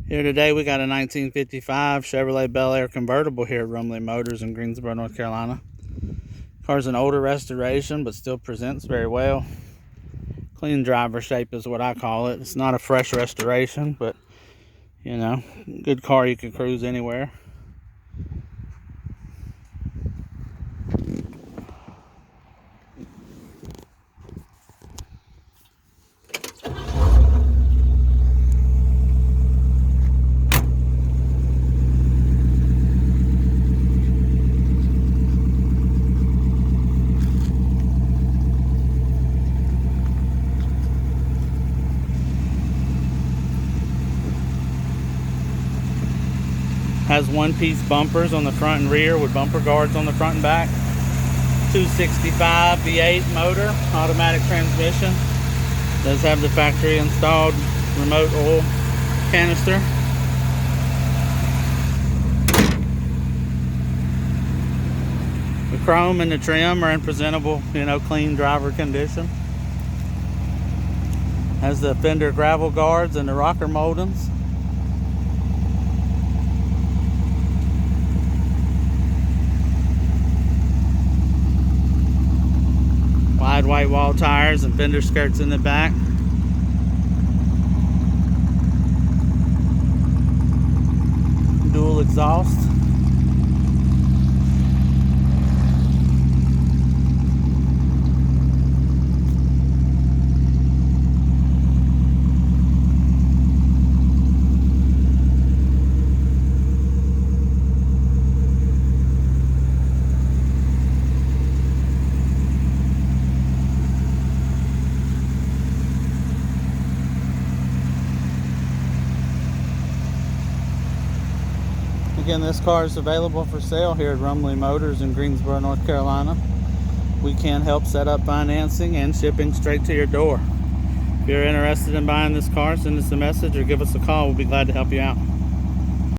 Here today we got a 1955 Chevrolet Belair Convertible here at Rumley Motors in Greensboro, North Carolina. Car's an older restoration but still presents very well. Clean driver shape is what I call it. It's not a fresh restoration, but you know, good car you can cruise anywhere. Has one-piece bumpers on the front and rear with bumper guards on the front and back. 265 V8 motor, automatic transmission. Does have the factory installed remote oil canister. The chrome and the trim are in presentable, clean driver condition. Has the fender gravel guards and the rocker moldings. Wide white wall tires and fender skirts in the back. Dual exhaust. Again, this car is available for sale here at Rumley Motors in Greensboro, North Carolina. We can help set up financing and shipping straight to your door. If you're interested in buying this car, send us a message or give us a call. We'll be glad to help you out.